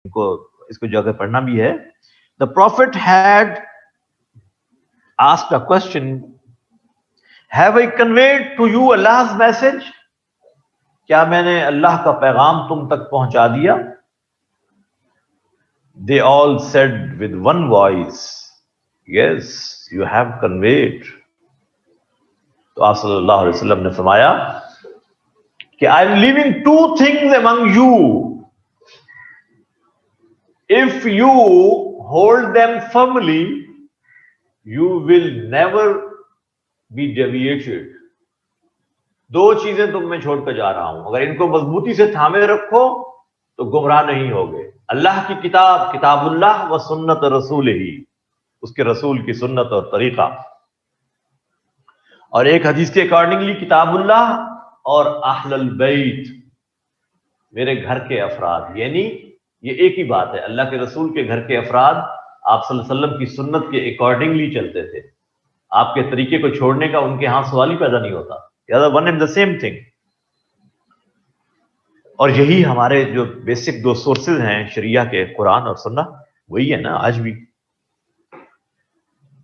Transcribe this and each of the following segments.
کو اس کو جگہ پڑھنا بھی ہے. The prophet had asked a question, have I conveyed to you Allah's message? کیا میں نے اللہ کا پیغام تم تک پہنچا دیا؟ They all said with one voice, yes, you have conveyed. تو آپ صلی اللہ علیہ وسلم نے فرمایا کہ I am leaving two things among you. If you hold them firmly, you will never be deviated. دو چیزیں تم میں چھوڑ کر جا رہا ہوں، اگر ان کو مضبوطی سے تھامے رکھو تو گمراہ نہیں ہوگے. اللہ کی کتاب، کتاب اللہ و سنت رسول ہی، اس کے رسول کی سنت اور طریقہ. اور ایک حدیث کے اکارڈنگلی کتاب اللہ اور اہل البیت، میرے گھر کے افراد. یعنی یہ ایک ہی بات ہے، اللہ کے رسول کے گھر کے افراد آپ صلی اللہ علیہ وسلم کی سنت کے اکارڈنگلی چلتے تھے. آپ کے طریقے کو چھوڑنے کا ان کے ہاں سوال ہی پیدا نہیں ہوتا. One and the same thing. اور یہی ہمارے جو بیسک دو سورسز ہیں شریعہ کے، قرآن اور سنت، وہی ہے نا آج بھی.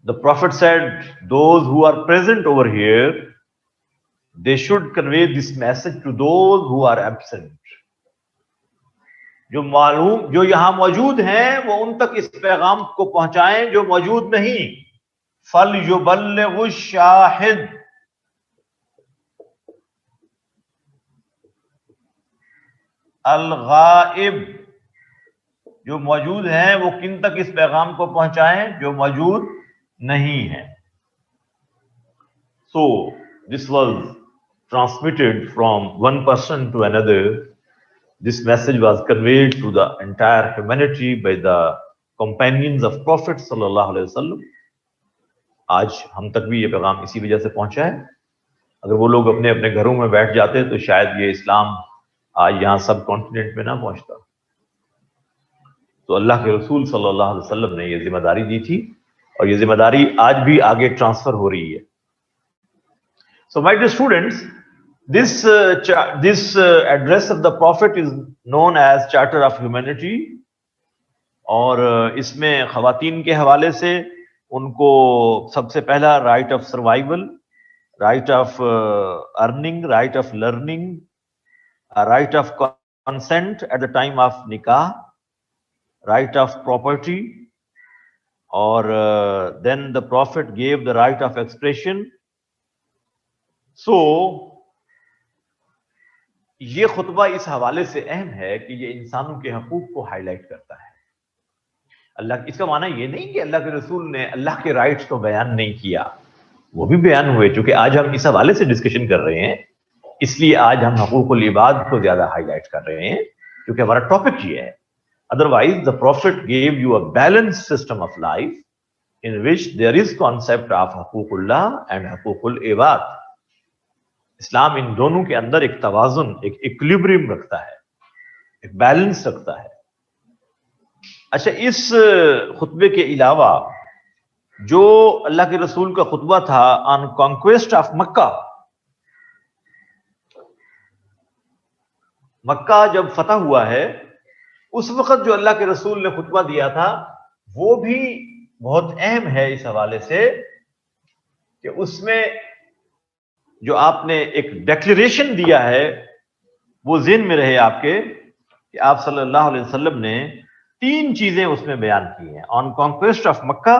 The Prophet said, those who are present over here, they should convey this message to those who are absent. جو یہاں موجود ہیں وہ ان تک اس پیغام کو پہنچائیں جو موجود نہیں. فَلْيُبَلِّغُ الشَّاهِدُ، الغائب، جو موجود ہیں وہ کن تک اس پیغام کو پہنچائیں جو موجود نہیں ہیں. So this was transmitted from one person to another. This message was conveyed to the entire humanity by the companions of Prophet sallallahu alaihi wasallam. آج ہم تک بھی یہ پیغام اسی وجہ سے پہنچا ہے. اگر وہ لوگ اپنے اپنے گھروں میں بیٹھ جاتے تو شاید یہ اسلام آج یہاں سب کانٹیننٹ میں نہ پہنچتا. تو اللہ کے رسول صلی اللہ علیہ وسلم نے یہ ذمہ داری دی تھی اور یہ ذمہ داری آج بھی آگے ٹرانسفر ہو رہی ہے. So my dear students, this address of the Prophet is known as Charter of Humanity. اور اس میں خواتین کے حوالے سے ان کو سب سے پہلا right of survival, right of earning, right of learning, right of consent at the time of نکاح، رائٹ آف پراپرٹی، اور then the prophet gave the right of expression. So یہ خطبہ اس حوالے سے اہم ہے کہ یہ انسانوں کے حقوق کو ہائی لائٹ کرتا ہے. اللہ، اس کا معنی یہ نہیں کہ اللہ کے رسول نے اللہ کے رائٹس کو بیان نہیں کیا، وہ بھی بیان ہوئے. چونکہ آج ہم اس حوالے سے ڈسکشن کر رہے ہیں اس لیے آج ہم حقوق العباد کو زیادہ ہائی لائٹ کر رہے ہیں کیونکہ ہمارا ٹاپک یہ ہے. Otherwise the prophet gave you a balance system of life in which there is concept of حقوق اللہ and حقوق العباد. اسلام ان دونوں کے اندر ایک توازن، ایک ایکولیبریم رکھتا ہے، ایک بیلنس رکھتا ہے. اچھا، اس خطبے کے علاوہ جو اللہ کے رسول کا خطبہ تھا آن کانکویسٹ آف مکہ، مکہ جب فتح ہوا ہے اس وقت جو اللہ کے رسول نے خطبہ دیا تھا وہ بھی بہت اہم ہے اس حوالے سے کہ اس میں جو آپ نے ایک ڈیکلیریشن دیا ہے وہ ذہن میں رہے آپ کے کہ آپ صلی اللہ علیہ وسلم نے تین چیزیں اس میں بیان کی ہیں. On conquest of Mecca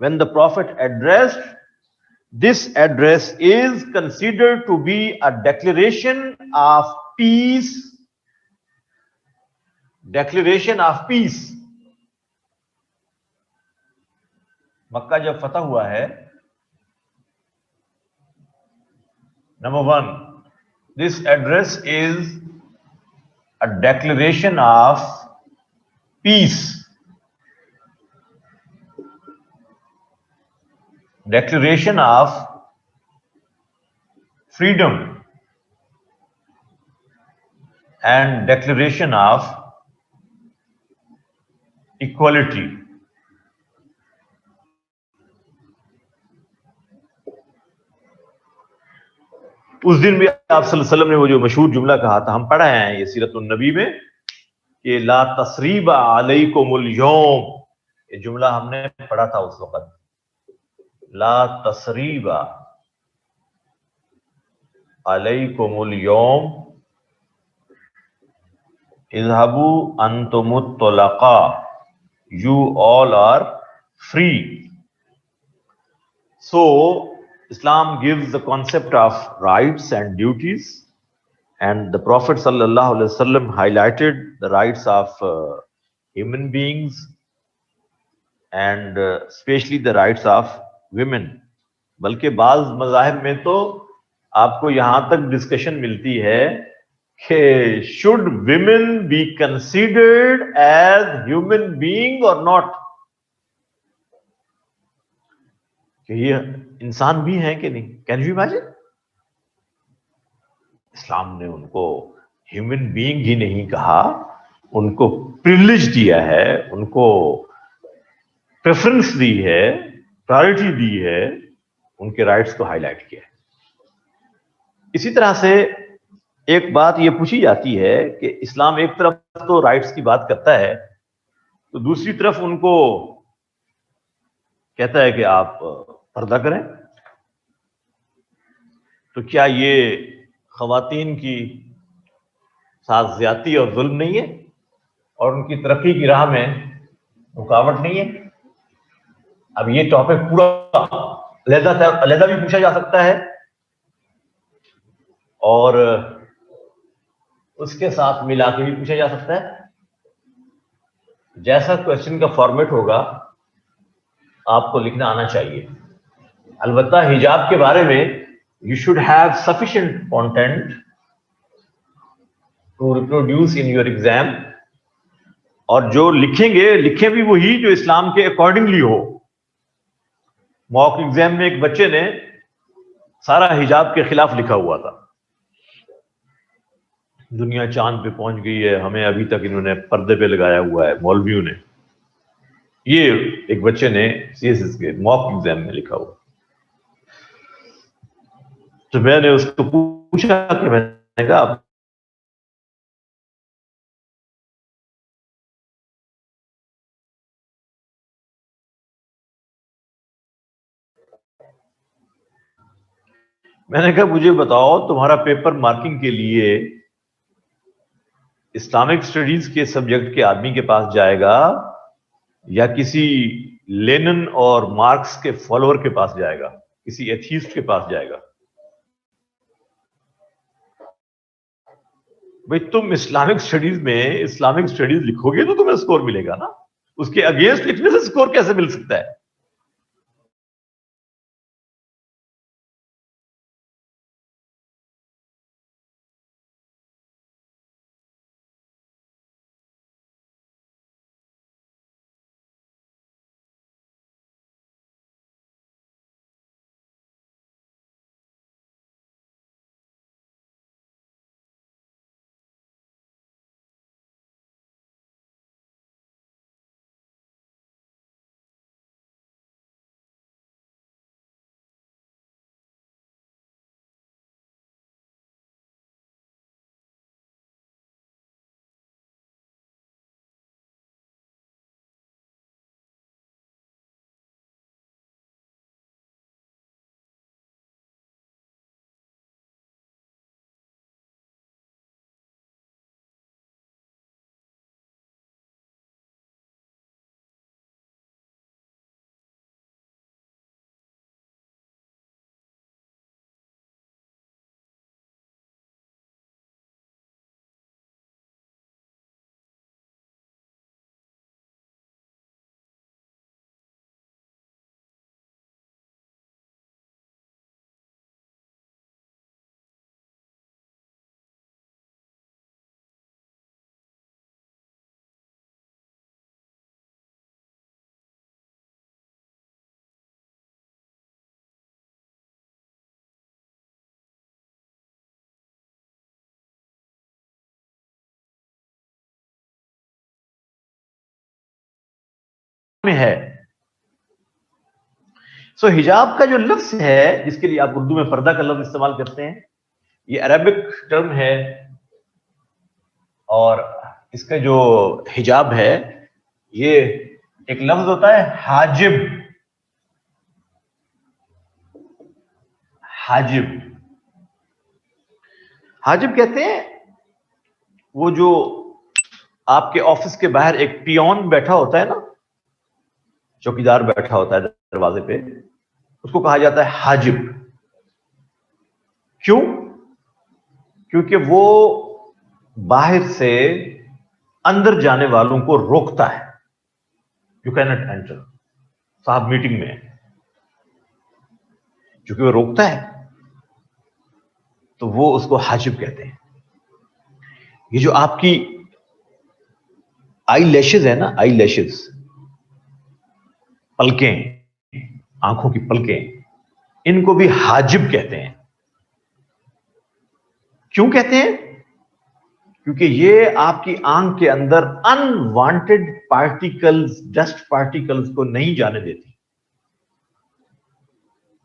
when the prophet addressed, this address is considered to be a declaration of peace. Declaration of peace. مکہ جب فتح ہوا ہے، number 1, this address is a declaration of peace. Declaration of freedom and declaration of equality. اس دن بھی آپ صلی اللہ علیہ وسلم نے وہ جو مشہور جملہ کہا تھا، ہم پڑھ رہے ہیں یہ سیرت النبی میں، کہ لا تصریب علیکم اليوم، یہ جملہ ہم نے پڑھا تھا اس وقت، لا تصریب علیکم اليوم اذهبوا انتم الطلقاء، you all are free. So Islam gives the concept of rights and duties, and the Prophet sallallahu alaihi wasallam highlighted the rights of human beings and especially the rights of women. بلکہ بعض مذاہب میں تو آپ کو یہاں تک discussion ملتی ہے کہ should women be considered as human being or not، کہ یہ انسان بھی ہیں کہ نہیں. Can you imagine? اسلام نے ان کو ہیومن بینگ ہی نہیں کہا، ان کو پریولیج دیا ہے، ان کو پریفرنس دی ہے، پرائرٹی دی ہے، ان کے رائٹس کو ہائی لائٹ کیا ہے. اسی طرح سے ایک بات یہ پوچھی جاتی ہے کہ اسلام ایک طرف تو رائٹس کی بات کرتا ہے، تو دوسری طرف ان کو کہتا ہے کہ آپ پردہ کریں. تو کیا یہ خواتین کی ساتھ زیادتی اور ظلم نہیں ہے، اور ان کی ترقی کی راہ میں رکاوٹ نہیں ہے؟ اب یہ ٹاپک پورا علیحدہ بھی پوچھا جا سکتا ہے، اور اس کے ساتھ ملا کے بھی پوچھا جا سکتا ہے. جیسا کوشچن کا فارمیٹ ہوگا آپ کو لکھنا آنا چاہیے. البتہ حجاب کے بارے میں you should have sufficient content to reproduce in your exam، اور جو لکھیں گے لکھیں بھی وہی جو اسلام کے اکارڈنگلی ہو. موک ایگزام میں ایک بچے نے سارا حجاب کے خلاف لکھا ہوا تھا، دنیا چاند پہ پہنچ گئی ہے، ہمیں ابھی تک انہوں نے پردے پہ لگایا ہوا ہے مولویوں نے. یہ ایک بچے نے سی ایس ایس کے موک ایگزام میں لکھا ہوا. تو میں نے اس کو پوچھا کہ میں نے کہا مجھے بتاؤ تمہارا پیپر مارکنگ کے لیے اسلامک اسٹڈیز کے سبجیکٹ کے آدمی کے پاس جائے گا یا کسی لینن اور مارکس کے فالوور کے پاس جائے گا، کسی ایتھیسٹ کے پاس جائے گا؟ بھئی تم اسلامک اسٹڈیز میں اسلامک اسٹڈیز لکھو گے تو تمہیں اسکور ملے گا نا، اس کے اگینسٹ لکھنے سے اسکور کیسے مل سکتا ہے؟ میں ہے. سو حجاب کا جو لفظ ہے جس کے لیے آپ اردو میں پردہ کا لفظ استعمال کرتے ہیں، یہ عربک ٹرم ہے، اور اس کا جو حجاب ہے یہ ایک لفظ ہوتا ہے حاجب. حاجب حاجب کہتے ہیں وہ جو آپ کے آفس کے باہر ایک پیون بیٹھا ہوتا ہے نا, چوکیدار بیٹھا ہوتا ہے دروازے پہ, اس کو کہا جاتا ہے حاجب. کیوں؟ کیونکہ وہ باہر سے اندر جانے والوں کو روکتا ہے. You can not enter. صاحب میٹنگ میں ہے, چونکہ وہ روکتا ہے تو وہ اس کو حاجب کہتے ہیں. یہ جو آپ کی آئی لیشز ہے نا, آئی لیشز, پلکیں, آنکھوں کی پلکیں, ان کو بھی حاجب کہتے ہیں. کیوں کہتے ہیں؟ کیونکہ یہ آپ کی آنکھ کے اندر انوانٹیڈ پارٹیکلز, ڈسٹ پارٹیکلز کو نہیں جانے دیتی,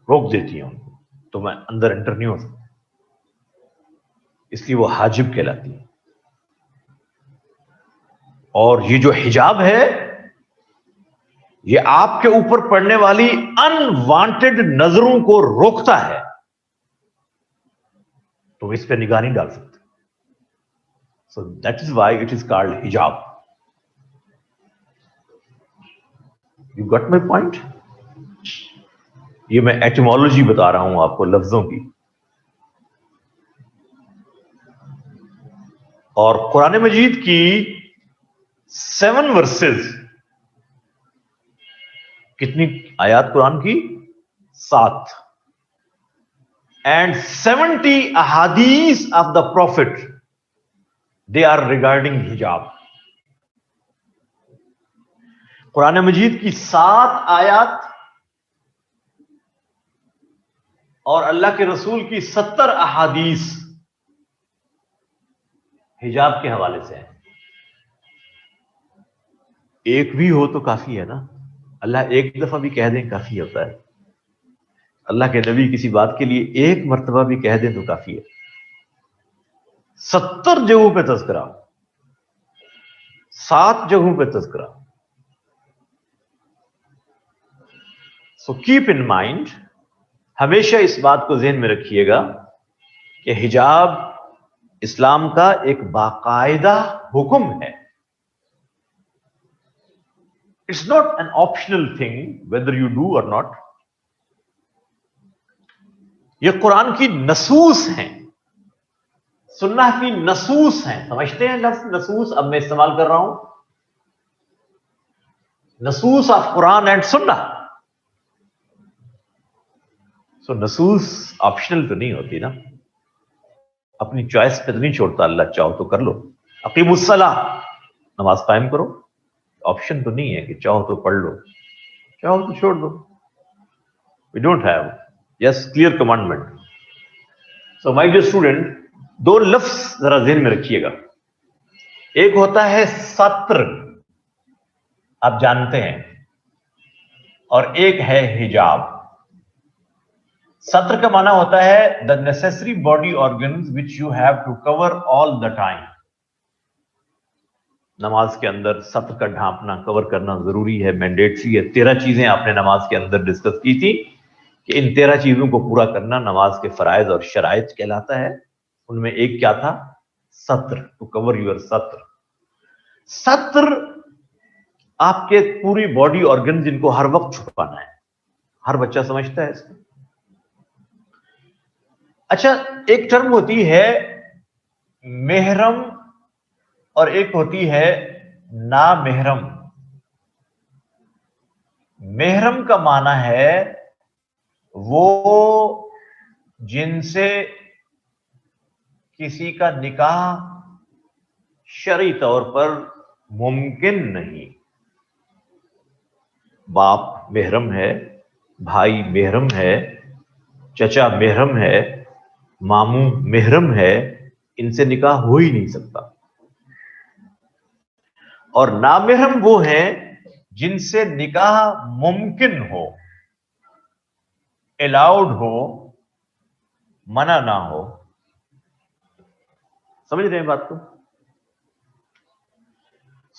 روک دیتی ہیں ان کو, تو میں اندر انٹر نہیں ہو سکتا. اس لیے وہ حاجب کہلاتی ہے. اور یہ جو حجاب ہے یہ آپ کے اوپر پڑنے والی انوانٹیڈ نظروں کو روکتا ہے, تو اس پہ نگاہ نہیں ڈال سکتے. So that is why it is called hijab. You got my point? یہ میں ایٹیمولوجی بتا رہا ہوں آپ کو لفظوں کی. اور قرآن مجید کی 7 ورسز, کتنی آیات قرآن کی؟ 7. And 70 ahadith of the Prophet, they are regarding hijab. قرآن مجید کی 7 آیات اور اللہ کے رسول کی 70 احادیث حجاب کے حوالے سے ہیں. ایک بھی ہو تو کافی ہے نا. اللہ ایک دفعہ بھی کہہ دیں کافی ہوتا ہے. اللہ کے نبی کسی بات کے لیے ایک مرتبہ بھی کہہ دیں تو کافی ہے. 70 جگہوں پہ تذکرہ, 7 جگہوں پہ تذکرہ. سو کیپ ان مائنڈ, ہمیشہ اس بات کو ذہن میں رکھیے گا کہ حجاب اسلام کا ایک باقاعدہ حکم ہے. It's not an optional thing whether you do or not. یہ قرآن کی نصوص ہیں, سنہ کی نصوص ہیں. سمجھتے ہیں لفظ نصوص اب میں استعمال کر رہا ہوں؟ نصوص آف قرآن اینڈ سنہ. سو نصوص آپشنل تو نہیں ہوتی نا, اپنی چوائس پہ تو نہیں چھوڑتا اللہ, چاہو تو کر لو. اقیموا الصلاۃ, نماز قائم کرو. آپشن تو نہیں ہے کہ چاہو تو پڑھ لو, چاہو تو چھوڑ دو. We don't have this clear commandment. So my dear student, 2 لفظ ذرا ذہن میں رکھیے گا. ایک ہوتا ہے ستر, آپ جانتے ہیں, اور ایک ہے حجاب. ستر کا معنی ہوتا ہے the necessary body organs which you have to cover all the time. نماز کے اندر ستر کا ڈھانپنا, کور کرنا ضروری ہے, مینڈیٹری ہے. 13 چیزیں آپ نے نماز کے اندر ڈسکس کی تھی کہ ان 13 چیزوں کو پورا کرنا نماز کے فرائض اور شرائط کہلاتا ہے. ان میں ایک کیا تھا؟ ستر, ٹو کور یور ستر. ستر آپ کے پوری باڈی آرگن جن کو ہر وقت چھپانا ہے. ہر بچہ سمجھتا ہے اس کو. اچھا, ایک ٹرم ہوتی ہے محرم اور ایک ہوتی ہے نامحرم. محرم کا معنی ہے وہ جن سے کسی کا نکاح شرعی طور پر ممکن نہیں. باپ محرم ہے, بھائی محرم ہے, چچا محرم ہے, ماموں محرم ہے, ان سے نکاح ہو ہی نہیں سکتا. اور نامحرم وہ ہیں جن سے نکاح ممکن ہو, الاؤڈ ہو, منع نہ ہو. سمجھ رہے ہیں بات کو؟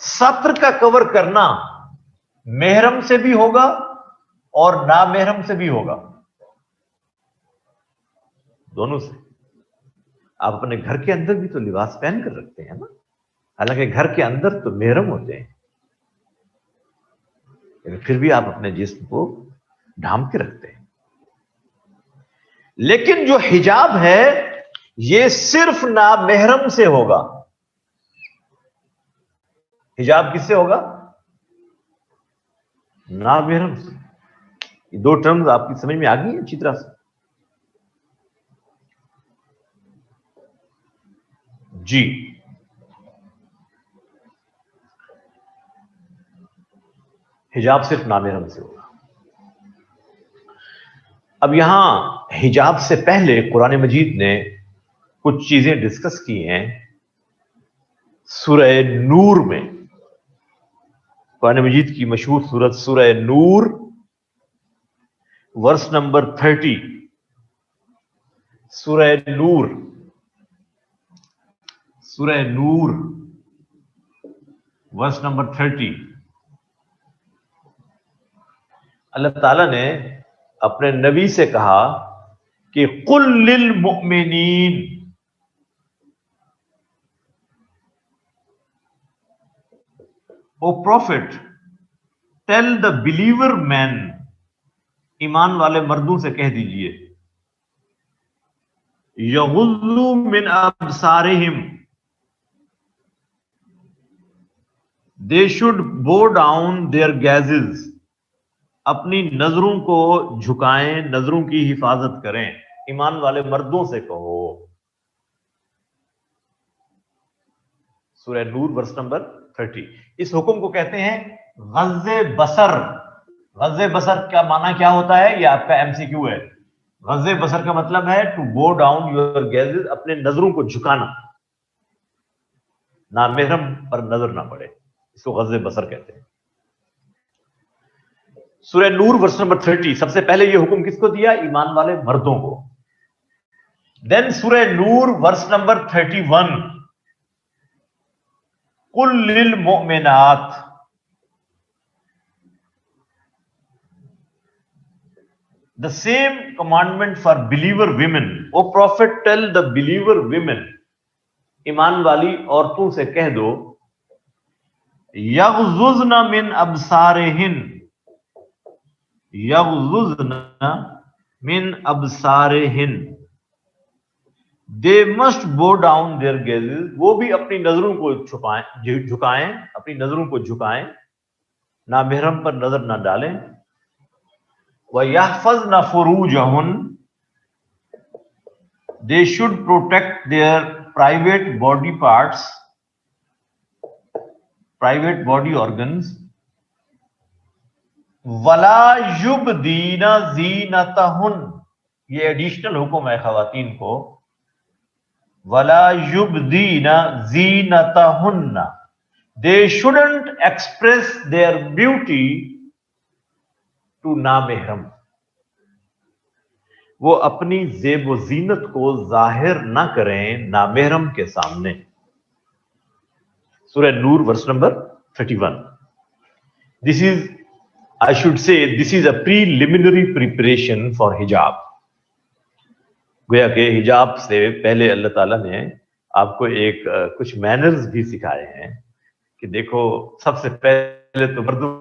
سطر کا کور کرنا محرم سے بھی ہوگا اور نامحرم سے بھی ہوگا، دونوں سے۔ آپ اپنے گھر کے اندر بھی تو لباس پہن کر رکھتے ہیں نا، حالانکہ گھر کے اندر تو محرم ہوتے ہیں، لیکن پھر بھی آپ اپنے جسم کو ڈھانپ کے رکھتے ہیں۔ لیکن جو حجاب ہے یہ صرف نامحرم سے ہوگا۔ حجاب کس سے ہوگا؟ نامحرم سے۔ یہ دو ٹرمز آپ کی سمجھ میں آ گئی ہیں اچھی طرح سے؟ جی، حجاب صرف نامحرم سے ہوگا۔ اب یہاں حجاب سے پہلے قرآن مجید نے کچھ چیزیں ڈسکس کی ہیں سورہ نور میں۔ قرآن مجید کی مشہور سورت سورہ نور، ورس نمبر 30۔ سورہ نور، سورہ نور ورس نمبر 30۔ اللہ تعالی نے اپنے نبی سے کہا کہ قل للمؤمنین، او پروفٹ ٹیل دا بلیور مین، ایمان والے مردوں سے کہہ دیجئے، یغضوا من ابصارہم، they should bow down their gazes، اپنی نظروں کو جھکائیں، نظروں کی حفاظت کریں۔ ایمان والے مردوں سے کہو۔ سورہ نور ورس نمبر 30۔ اس حکم کو کہتے ہیں غض بصر۔ غض بصر کا معنی کیا ہوتا ہے؟ یہ آپ کا MCQ ہے۔ غض بصر کا مطلب ہے ٹو بو ڈاؤن یور گیزز، اپنے نظروں کو جھکانا، نامحرم پر نظر نہ پڑے، اس کو غض بصر کہتے ہیں۔ سورہ نور ورس نمبر 30، سب سے پہلے یہ حکم کس کو دیا؟ ایمان والے مردوں کو۔ دین سورہ نور ورس نمبر 31، قل للمؤمنات، the same commandment for believer women، O prophet tell the believer women، ایمان والی عورتوں سے کہہ دو، یغضضن من ابصارہن، یغضضن من ابصارہن، they must bow down their gazes، وہ بھی اپنی نظروں کو جھکائیں، اپنی نظروں کو جھکائیں، نامحرم پر نظر نہ ڈالیں۔ وَيَحْفَظْنَ فُرُوجَهُنْ، they should protect their private body parts، private body organs۔ وَلَا يُبْدِينَ زِينَتَهُنْ، یہ ایڈیشنل حکم ہے خواتین کو۔ وَلَا يُبْدِينَ زِينَتَهُنَّ، they shouldn't express their beauty to نامحرم، وہ اپنی زیب و زینت کو ظاہر نہ کریں نامحرم کے سامنے۔ سورہ نور verse number 31۔ This is, I should say, this is a preliminary preparation for hijab۔ گویا کہ حجاب سے پہلے اللہ تعالیٰ نے آپ کو کچھ مینرز بھی سکھائے ہیں کہ دیکھو، سب سے پہلے تو مردوں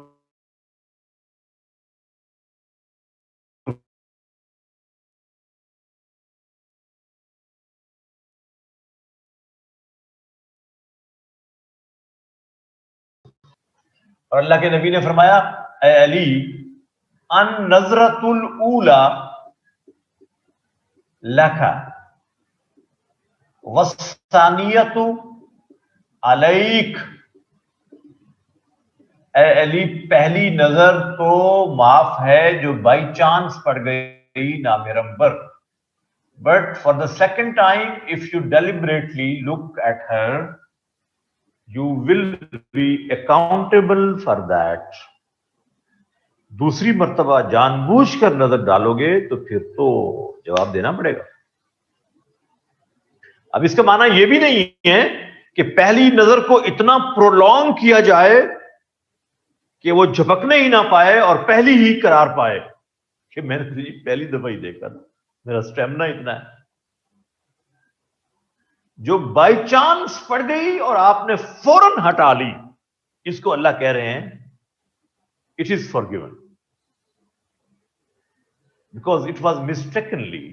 اور اللہ کے نبی نے فرمایا، اے علی، ان نظرۃ الاولی لکھا والثانیۃ علیک، اے علی پہلی نظر تو معاف ہے جو بائی چانس پڑ گئی نامحرم پر، but for the second time if you deliberately look at her you will be accountable for that. دوسری مرتبہ جان بوجھ کر نظر ڈالو گے تو پھر تو جواب دینا پڑے گا۔ اب اس کا معنی یہ بھی نہیں ہے کہ پہلی نظر کو اتنا پرولونگ کیا جائے کہ وہ جھپکنے ہی نہ پائے اور پہلی ہی قرار پائے کہ میں نے پہلی دفعہ ہی دیکھا تھا, میرا اسٹیمنا اتنا ہے. جو بائی چانس پڑ گئی اور آپ نے فوراً ہٹا لی, اس کو اللہ کہہ رہے ہیں it is forgiven because it was mistakenly.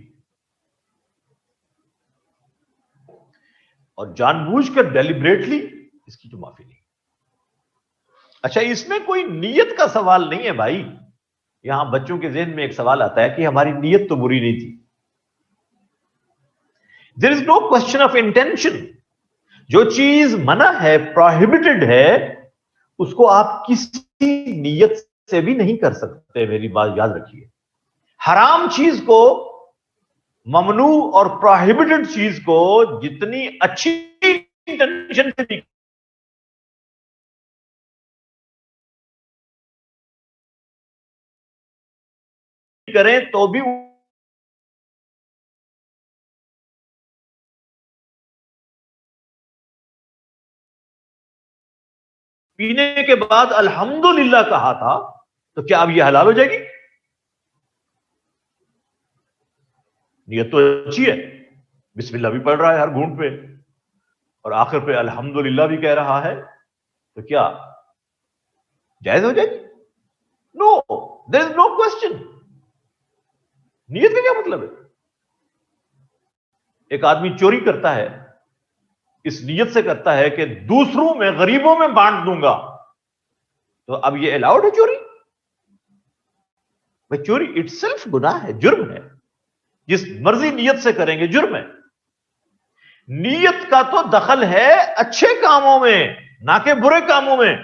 اور جان بوجھ کر ڈیلیبریٹلی, اس کی تو معافی نہیں. اچھا, اس میں کوئی نیت کا سوال نہیں ہے بھائی. یہاں بچوں کے ذہن میں ایک سوال آتا ہے کہ ہماری نیت تو بری نہیں تھی. دیر is know question of intention. جو چیز منع ہے, پروہیبٹڈ ہے, اس کو آپ کسی نیت سے بھی نہیں کر سکتے. میری بات یاد رکھیے, حرام چیز کو, ممنوع اور پروہیبٹڈ چیز کو جتنی اچھی انٹینشن سے بھی کریں تو بھی پینے کے بعد الحمدللہ کہا تھا, تو کیا اب یہ حلال ہو جائے گی؟ نیت تو اچھی ہے, بسم اللہ بھی پڑھ رہا ہے ہر گھونٹ پہ, اور آخر پہ الحمدللہ بھی کہہ رہا ہے, تو کیا جائز ہو جائے گی؟ نو, دیر از نو کوشچن. نیت کا کیا مطلب ہے؟ ایک آدمی چوری کرتا ہے, اس نیت سے کرتا ہے کہ دوسروں میں, غریبوں میں بانٹ دوں گا, تو اب یہ الاؤڈ ہے چوری؟ بھائی چوری اٹ سیلف گناہ ہے, جرم ہے. جس مرضی نیت سے کریں گے جرم ہے. نیت کا تو دخل ہے اچھے کاموں میں, نہ کہ برے کاموں میں.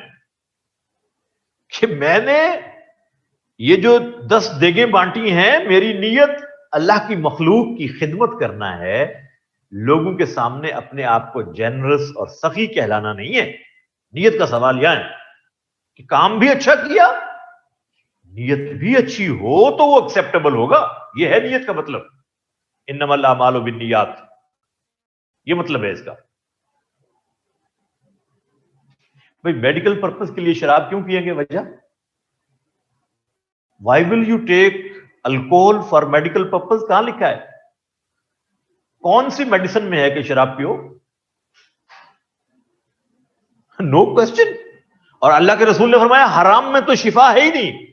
کہ میں نے یہ جو 10 دیگیں بانٹی ہیں, میری نیت اللہ کی مخلوق کی خدمت کرنا ہے, لوگوں کے سامنے اپنے آپ کو جنرس اور سخی کہلانا نہیں ہے. نیت کا سوال یہ ہے کہ کام بھی اچھا کیا, نیت بھی اچھی ہو تو وہ ایکسیپٹیبل ہوگا. یہ ہے نیت کا مطلب. انما الاعمال بالنیات, یہ مطلب ہے اس کا. بھائی میڈیکل پرپس کے لیے شراب کیوں پیئیں گے؟ وجہ, why will you take alcohol for medical purpose? کہاں لکھا ہے؟ کون سی میڈیسن میں ہے کہ شراب پیو؟ نو کوشچن. اور اللہ کے رسول نے فرمایا حرام میں تو شفا ہے ہی نہیں.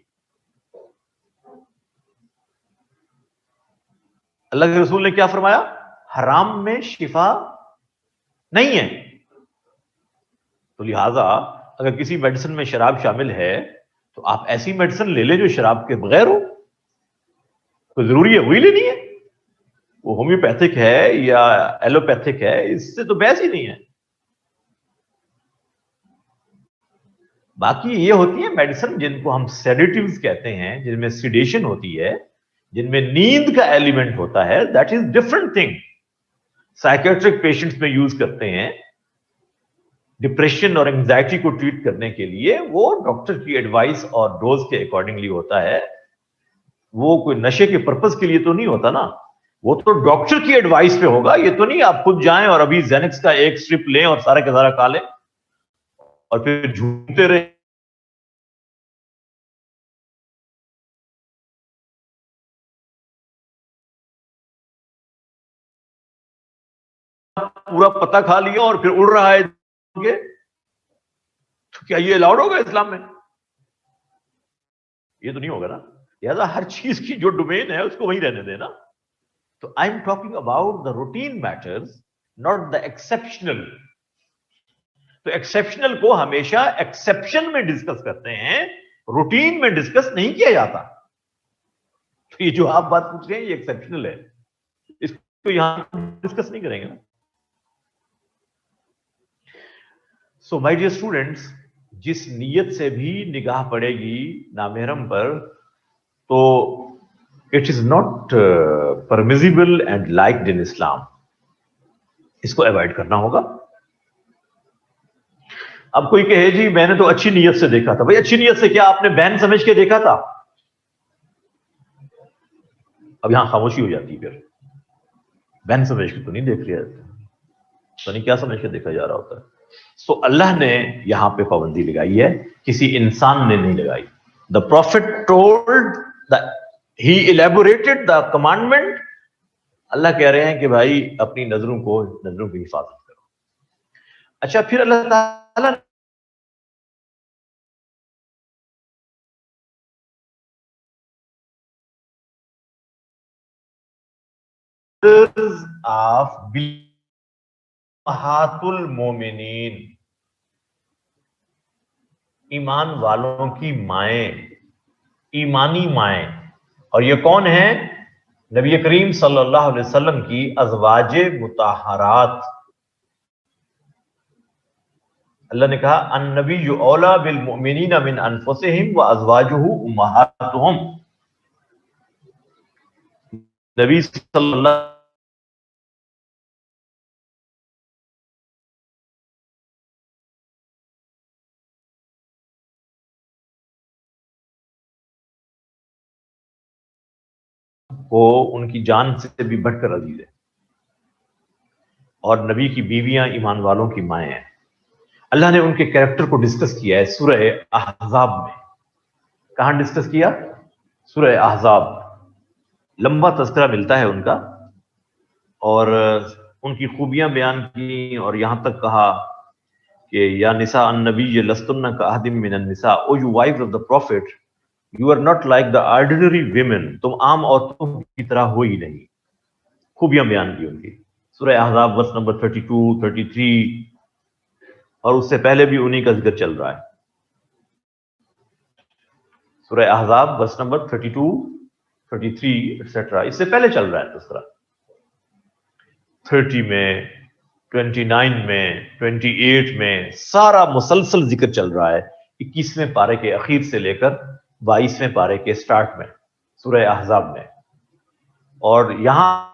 اللہ کے رسول نے کیا فرمایا؟ حرام میں شفا نہیں ہے. تو لہذا اگر کسی میڈیسن میں شراب شامل ہے تو آپ ایسی میڈیسن لے لیں جو شراب کے بغیر ہو. کوئی ضروری ہے وہی لینی ہے. وہ ہومیوپیتھک ہے یا ایلوپیتھک ہے, اس سے تو بحث ہی نہیں ہے. باقی یہ ہوتی ہے میڈیسن جن کو ہم سیڈیٹیوز کہتے ہیں, جن میں سیڈیشن ہوتی ہے, جن میں نیند کا ایلیمنٹ ہوتا ہے, that is different thing. Psychiatric patients میں یوز کرتے ہیں ڈپریشن اور انگزائٹی کو ٹریٹ کرنے کے لیے. وہ ڈاکٹر کی ایڈوائس اور ڈوز کے اکارڈنگلی ہوتا ہے. وہ کوئی نشے کے پرپس کے لیے تو نہیں ہوتا نا, وہ تو ڈاکٹر کی ایڈوائس پہ ہوگا. یہ تو نہیں آپ خود جائیں اور ابھی زینکس کا ایک سٹرپ لیں اور سارا کا سارا کھا لیں اور پھر جھومتے رہیں. پورا پتہ کھا لیا اور پھر اڑ رہا ہے, تو کیا یہ الاؤڈ ہوگا اسلام میں؟ یہ تو نہیں ہوگا نا. لہذا ہر چیز کی جو ڈومین ہے اس کو وہی رہنے دینا. تو I am talking about the routine matters, not the exceptional. تو ایکسپشنل کو ہمیشہ ایکسپشن میں ڈسکس کرتے ہیں, روٹین میں ڈسکس نہیں کیا جاتا. تو یہ جو آپ بات پوچھ رہے ہیں یہ ایکسپشنل ہے, اس کو یہاں ڈسکس نہیں کریں گے نا. سو مائی ڈیئر اسٹوڈنٹس, جس نیت سے بھی نگاہ پڑے گی نامحرم پر, تو it is not permissible and liked in Islam. اس کو اوائڈ کرنا ہوگا. اب کوئی کہے جی میں نے تو اچھی نیت سے دیکھا تھا. بھائی اچھی نیت سے کیا آپ نے بہن سمجھ کے دیکھا تھا؟ اب یہاں خاموشی ہو جاتی ہے. پھر بہن سمجھ کے تو نہیں دیکھ رہے. تو نہیں کیا سمجھ کے دیکھا جا رہا ہوتا ہے. سو اللہ نے یہاں پہ پابندی لگائی ہے, کسی انسان نے نہیں لگائی. دا پروفٹ ٹولڈ ہی ایلیبوریٹڈ دا کمانڈمنٹ. اللہ کہہ رہے ہیں کہ بھائی اپنی نظروں کی حفاظت کرو. اچھا, پھر اللہ تعالیٰ آف امہات المومنین, ایمان والوں کی مائیں, ایمانی مائیں. اور یہ کون ہیں؟ نبی کریم صلی اللہ علیہ وسلم کی ازواج مطہرات. اللہ نے کہا النبی اولا بالمؤمنین من انفسہم وازواجہ امہاتہم. نبی صلی اللہ کو ان کی جان سے بھی بڑھ کر عزیز ہے, اور نبی کی بیویاں ایمان والوں کی مائیں ہیں. اللہ نے ان کے کریکٹر کو ڈسکس کیا ہے سورہ احزاب میں. کہاں ڈسکس کیا؟ سورہ احزاب. لمبا تذکرہ ملتا ہے ان کا, اور ان کی خوبیاں بیان کی, اور یہاں تک کہا کہ یا نساء النبی لستن کاحد من النساء, O you wife of the prophet you are not like the ordinary women, تم عام عورتوں کی طرح ہو ہی نہیں. خوبیاں بیان کی ان کی. سورہ احزاب ورس نمبر 32, 33, اور اس سے پہلے بھی انہی کا ذکر چل رہا ہے. سورہ احزاب ورس نمبر 32, 33 ایٹسٹرا, اس سے پہلے چل رہا ہے تذکرہ. 30 میں, 29 میں, 28 میں سارا مسلسل ذکر چل رہا ہے 21ویں پارے کے اخیر سے لے کر 22ویں پارے کے سٹارٹ میں, سورہ احزاب میں. اور یہاں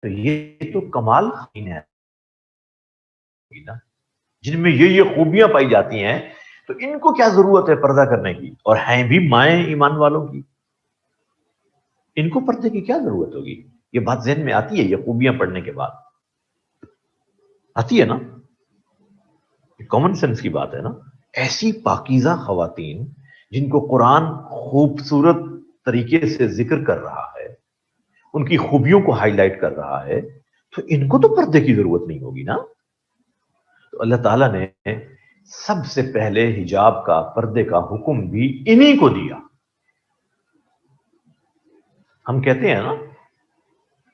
تو یہ تو کمال ہے جن میں یہ خوبیاں پائی جاتی ہیں, تو ان کو کیا ضرورت ہے پردہ کرنے کی؟ اور ہیں بھی مائیں ایمان والوں کی, ان کو پردے کی کیا ضرورت ہوگی؟ یہ بات ذہن میں آتی ہے یہ خوبیاں پڑھنے کے بعد؟ آتی ہے نا؟ کامن سینس کی بات ہے نا. ایسی پاکیزہ خواتین جن کو قرآن خوبصورت طریقے سے ذکر کر رہا ہے, ان کی خوبیوں کو ہائی لائٹ کر رہا ہے, تو ان کو تو پردے کی ضرورت نہیں ہوگی نا. تو اللہ تعالیٰ نے سب سے پہلے حجاب کا, پردے کا حکم بھی انہی کو دیا. ہم کہتے ہیں نا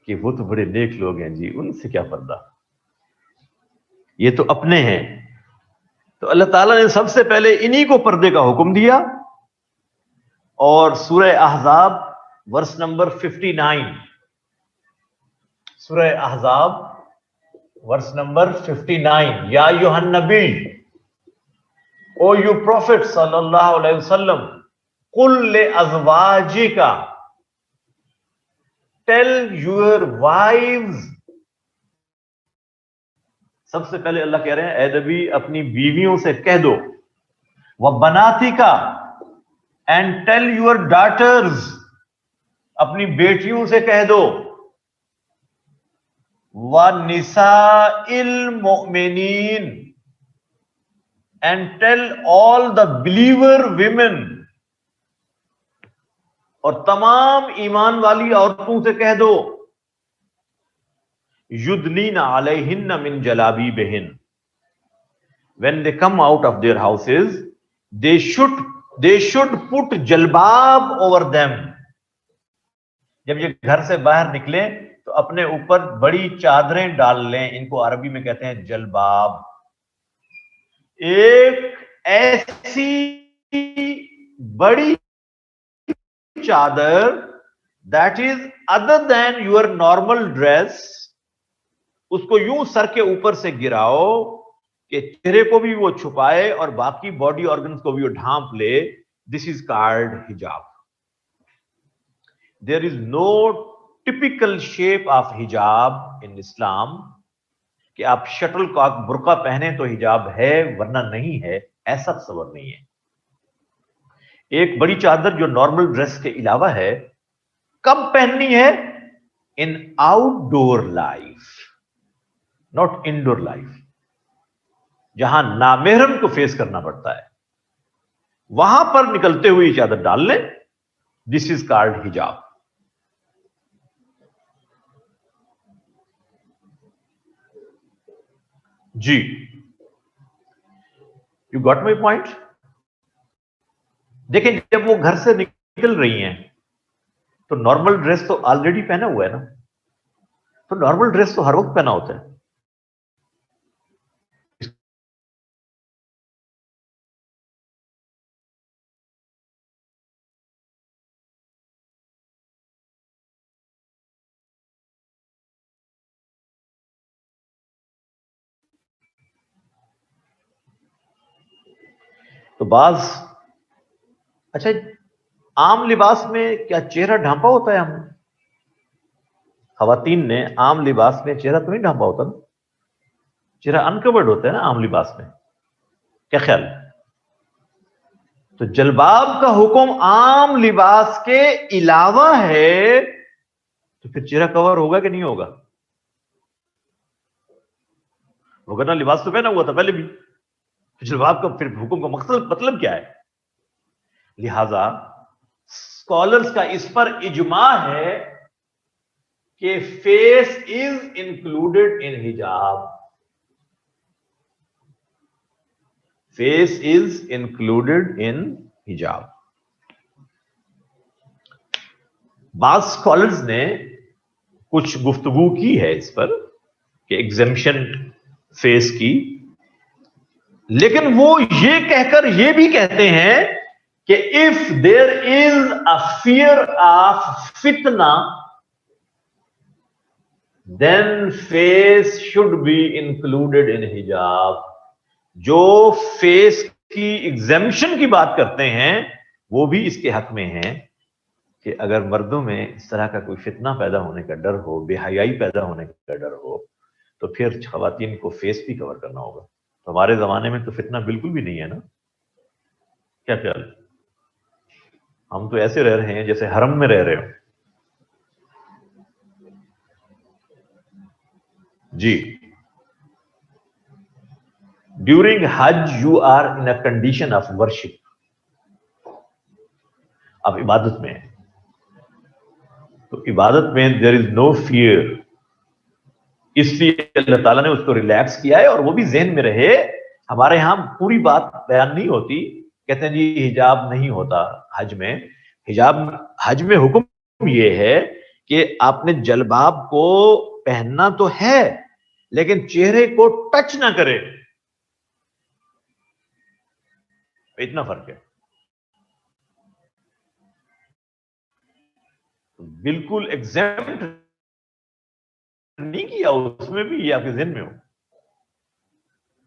کہ وہ تو بڑے نیک لوگ ہیں جی, ان سے کیا پردہ, یہ تو اپنے ہیں. تو اللہ تعالیٰ نے سب سے پہلے انہی کو پردے کا حکم دیا. اور سورہ احزاب ورس نمبر 59, سورہ احزاب ورس نمبر 59, یا ایھا النبی, او یو پروفٹ صلی اللہ علیہ وسلم, قل لازواجک, ٹیل یور وائفز. سب سے پہلے اللہ کہہ رہے ہیں اے نبی اپنی بیویوں سے کہہ دو, وبناتک, اینڈ ٹیل یور ڈاٹرز, اپنی بیٹیوں سے کہہ دو, وَنِسَاءِ الْمُؤْمِنِينَ, and tell all the believer women, اور تمام ایمان والی عورتوں سے کہہ دو, یدنین علیہن من جلابیبہن, when they come out of their houses they should put جلباب over them. جب یہ گھر سے باہر نکلیں تو اپنے اوپر بڑی چادریں ڈال لیں, ان کو عربی میں کہتے ہیں جلباب. ایک ایسی بڑی چادر that is other than your normal dress, اس کو یوں سر کے اوپر سے گراؤ کہ چہرے کو بھی وہ چھپائے اور باقی باڈی آرگنز کو بھی وہ ڈھانپ لے. This is called hijab. There is no typical shape of hijab in Islam کہ آپ شٹل کاک برقع پہنے تو حجاب ہے ورنہ نہیں ہے, ایسا تصور نہیں ہے. ایک بڑی چادر جو نارمل ڈریس کے علاوہ ہے کب پہننی ہے؟ In outdoor life, not indoor life, جہاں نامحرم کو فیس کرنا پڑتا ہے وہاں پر نکلتے ہوئے یہ چادر ڈال لیں. دس از کالڈ حجاب. جی، یو گاٹ مائی پوائنٹ. دیکھیں جب وہ گھر سے نکل رہی ہیں تو نارمل ڈریس تو آلریڈی پہنا ہوا ہے نا، تو نارمل ڈریس تو ہر وقت پہنا ہوتا ہے. تو بعض اچھا عام لباس میں کیا چہرہ ڈھانپا ہوتا ہے؟ ہم خواتین نے عام لباس میں چہرہ تو نہیں ڈھانپا ہوتا نا، چہرہ انکورڈ ہوتا ہے نا عام لباس میں. کیا خیال ہے؟ تو جلباب کا حکم عام لباس کے علاوہ ہے تو پھر چہرہ کور ہوگا کہ نہیں ہوگا؟ ہوگا نا، لباس تو پہنا ہوا تھا پہلے بھی. جلباب کا پھر حکم کا مطلب کیا ہے؟ لہذا اسکالرز کا اس پر اجماع ہے کہ فیس از انکلوڈیڈ ان حجاب. فیس از انکلوڈیڈ ان حجاب. بعض اسکالرز نے کچھ گفتگو کی ہے اس پر کہ ایگزمپشن فیس کی، لیکن وہ یہ کہہ کر یہ بھی کہتے ہیں کہ if there is a fear of فتنہ then face should be included in حجاب. جو فیس کی ایگزمپشن کی بات کرتے ہیں وہ بھی اس کے حق میں ہیں کہ اگر مردوں میں اس طرح کا کوئی فتنہ پیدا ہونے کا ڈر ہو، بے حیائی پیدا ہونے کا ڈر ہو، تو پھر خواتین کو فیس بھی کور کرنا ہوگا. تو ہمارے زمانے میں تو فتنہ بالکل بھی نہیں ہے نا. کیا خیال؟ ہم تو ایسے رہ رہے ہیں جیسے حرم میں رہ رہے ہو. جی، ڈیورنگ حج you are in a condition of worship. اب عبادت میں تو عبادت میں دیر از نو فیئر، اس لیے اللہ تعالیٰ نے اس کو ریلیکس کیا ہے. اور وہ بھی ذہن میں رہے، ہمارے یہاں پوری بات بیان نہیں ہوتی. کہتے ہیں جی حجاب نہیں ہوتا حج میں. حج میں حکم یہ ہے کہ آپ نے جلباب کو پہننا تو ہے لیکن چہرے کو ٹچ نہ کرے. اتنا فرق ہے. بالکل ایگزیمٹ نہیں کیا اس میں بھی، یہ آپ کے ذہن میں ہو.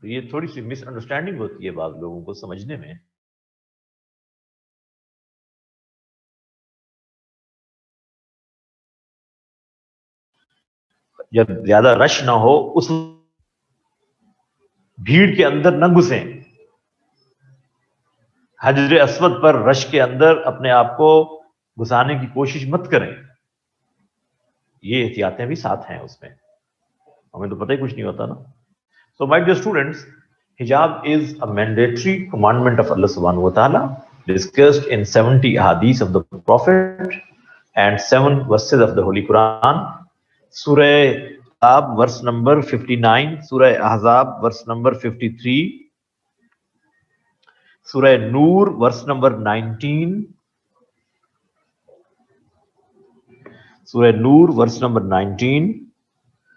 تو یہ تھوڑی سی مس انڈرسٹینڈنگ ہوتی ہے بعض لوگوں کو سمجھنے میں. جب زیادہ رش نہ ہو اس بھیڑ کے اندر نہ گھسیں. حجر اسود پر رش کے اندر اپنے آپ کو گھسانے کی کوشش مت کریں. یہ احتیاطیں بھی ساتھ ہیں اس میں، ہمیں تو پتہ ہی کچھ نہیں ہوتا نا. So my dear students, hijab is a mandatory commandment of Allah subhanahu wa ta'ala discussed in 70 hadiths of the Prophet and 7 verses of the Holy Quran. Surah Ahzab verse number 59, Surah Ahzab verse number 53, Surah Noor verse number 19, Surah Noor verse number 19,